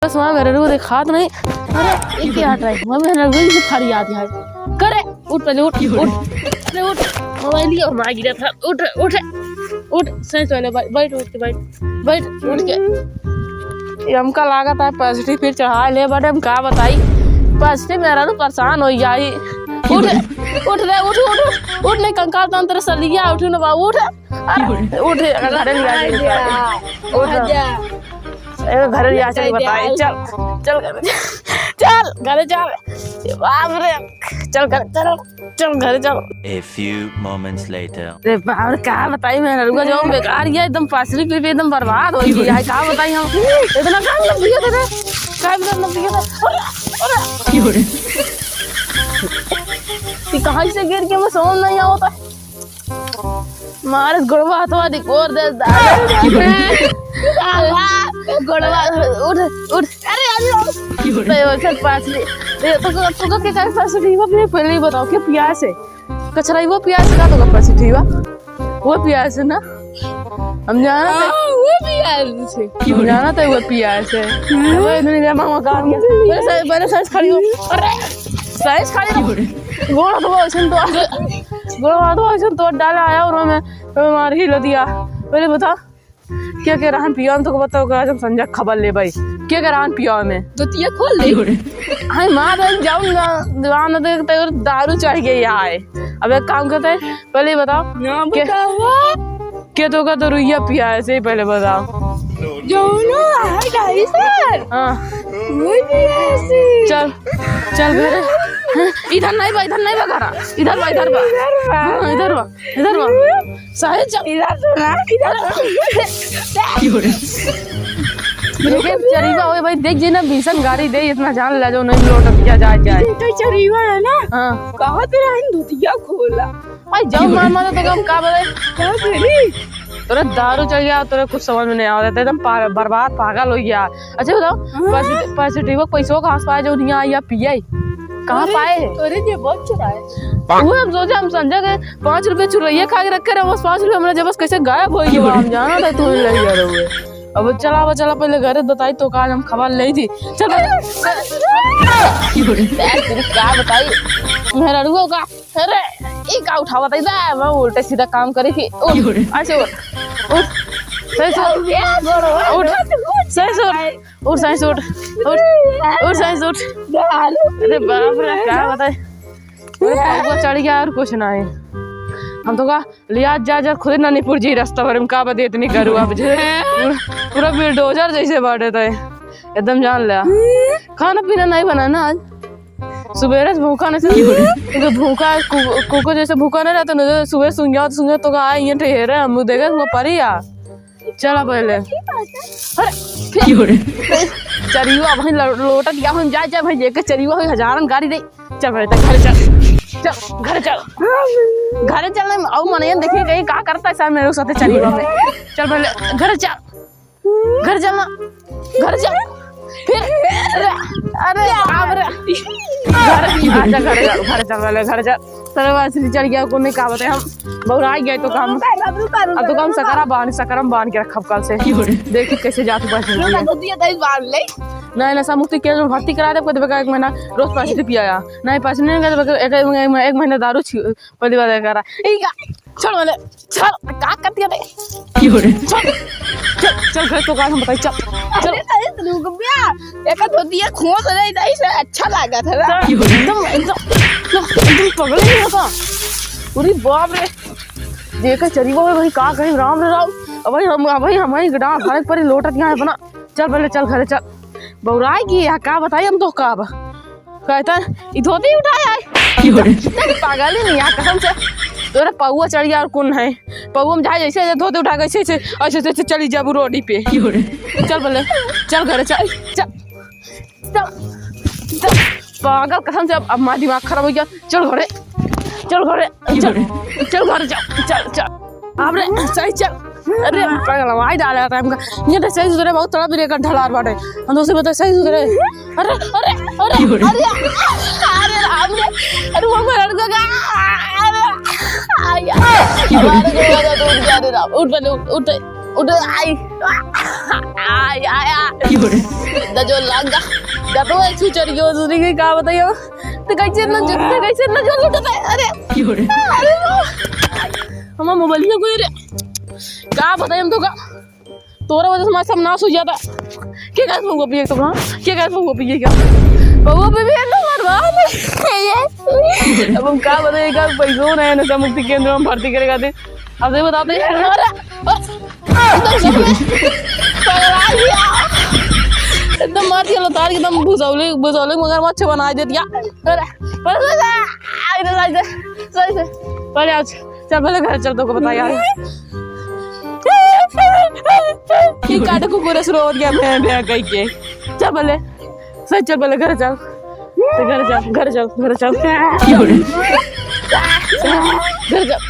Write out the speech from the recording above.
बस वहाँ मेरे को देखा तो नहीं। अरे ये क्या हट रहा है? मम्मी मेरे को से फाड़ी आती है। करे उठ पहले उठ अरे उठ मोबाइल लिया और मार गिरा था। उठ उठ उठ सही पहले बैठ उठ के बैठ उठ के। हमका लागत है पॉजिटिव फिर चढ़ा ले बट हम का बताई पॉजिटिव मेरा तो परेशान हो जाई। उठ उठ रे उठ नहीं कंकाल तंत्र से लिया उठ ना बाबू उठ उठ घर लिया उठ घर लिया चल बताए चल घर चल बाप रे चल घर चल। A few moments later. रे बाप रे क्या बताई मैं रुका जो बेकार ये एकदम फासली पे एकदम बर्बाद हो गई है। क्या बताई हम इतना काम लग गया था क्या लग गया था। अरे कि कहाँ से गिर के मैं समझ नहीं आता मारे गुड़वा हथवा दिकोर दे गुड़वा उठ अरे चल पासली तो के काय पासली वो पहले ही बताओ क्या प्यास है कचरा वो प्यास का तो पासली वो प्यास है ना हम जाना वो प्यास है क्यों जाना था वो प्यास है वो इन्होंने मामा का दिया मेरे साइज खड़ी हो अरे साइज खड़ी हो गोड़ तो डाला आया और मैं मार ही लो दिया। पहले बता क्या कह रहा पिया तो बताओ आज हम संजय खबर ले भाई क्या कह रहा पिया में तो तिया खोल ले हाय मां जाऊंगा दीवान देखते दारू चढ़ गई है। अब एक काम करते हैं पहले बताओ क्या तो रुइया पिया है से पहले बताओ सर हाँ चल घर इधर नहीं बा घर इधर बा साहे चल चरीवा ओए भाई देख जे ना भीषण गाड़ी दे इतना जान ले जो नहीं लौट किया जाए तो चरीवा है ना हां कहां तेरा इन धुतिया खोला भाई जाओ मामा तो काम का बोले क्या बोली तोरा दारू चल गया तोरा कुछ समझ में नहीं आ रहा था एकदम बर्बाद पागल हो गया। अच्छा बताओ पॉजिटिव पैसों कहां से पाए जो नहीं आया पिए कहां पाए अरे ये बहुत चुरा है वो हम सोचे हम संजय के 5 रुपए चुरैया खा के रखे रहे बस 5 रुपए हमने जब कैसे गायब हो गया हम जाना था तू ले जा रहे अब चला पहले घर बताई तो आज हम खबर ली थी चल क्या बताई मेरा रुको का अरे ये का उठा बताई था मैं उल्टे सीधा काम करे थी ऐसे उठ अरे बाप रे क्या बताए चढ़ गया और कुछ ना है हम तो का लिया जा खुद नानीपुर जी रास्ता भर में का बदे इतनी करूँ पूरा बिल्डोजर जैसे बाटे थे एकदम जान लिया। खाना पीना नहीं बनाना आज सुबह से भूखा नहीं भूखा कुको जैसे भूखा नहीं रहता ना सुबह सुन तो का ये ठहरे हम देखे वो परी आ चला पहले अरे चरीवा भाई लोटा क्या हम जा भाई लेके चरीवा भाई हजारन गाड़ी दे चल भाई घर चल और मन देखिए कहीं क्या करता है सर मेरे साथ चरीवा में चल पहले घर चलना घर चल फिर अरे घर चल सरवासी चढ़ गया को नहीं कहा बताए हम बहुरा गए तो काम अब तो काम सकरम बांध के रखा कल से देखिए कैसे जाते पैसे नहीं नशा मुक्ति केंद्र में भर्ती करा दे एक महीना रोज पैसे पिया नहीं पैसे नहीं एक महीना दारू पहली बार करा चल वाले चल क्या करती है चल घर तो काम बताई चल एक धोतिया खोस रही था इसे अच्छा लगा था एकदम पगल नहीं होता पूरी बाप रे देखा चली वो भाई का कहीं राम भाई हमारी गड़ा घर पर लोटत यहाँ बना चल पहले चल घर चल बहुराई की का बताई हम तो का कहता धोती उठाया पागल ही नहीं यार कसम से तोरा पौआ चढ़ गया और कौन है पौआ में जाए जैसे धोते उठा के ऐसे चली जाबू रोडी पे चल बोले चल घर चल पागल कसम से अब मां दिमाग खराब हो गया चल घर चल अब रे सही चल अरे पागल वाई डाला था हमका ये तो सही सुधरे बहुत तड़ा भी रेकर ढलार बाटे हम तो से बता सही सुधरे अरे वो मेरा लड़का अरे आया उठ उठ आई आई आया जो लग जा तो एक छुचर गयो दूसरी की का बताइयो तो कैसे न जो लुटता है अरे हम मोबाइल कोई रे का बताइए हम तो का तोरा वजह से हमारा सब नाश हो जाता क्या कहते हो पिए तो हां क्या कहते हो पिए क्या बउआ पे भी है ना मरवा अब हम का बताइएगा पैसों नहीं नशा मुक्ति केंद्र में भर्ती करेगा थे अब ये बताते एकदम मार दिया तार एकदम बुझौले मगर मच्छर बना दे दिया पहले आज चल पहले घर चल तो को बता यार ये काटे कुकुर शुरू हो गया मैं कहीं के चल पहले सच चल पहले घर चल घर चल घर चल घर चल घर चल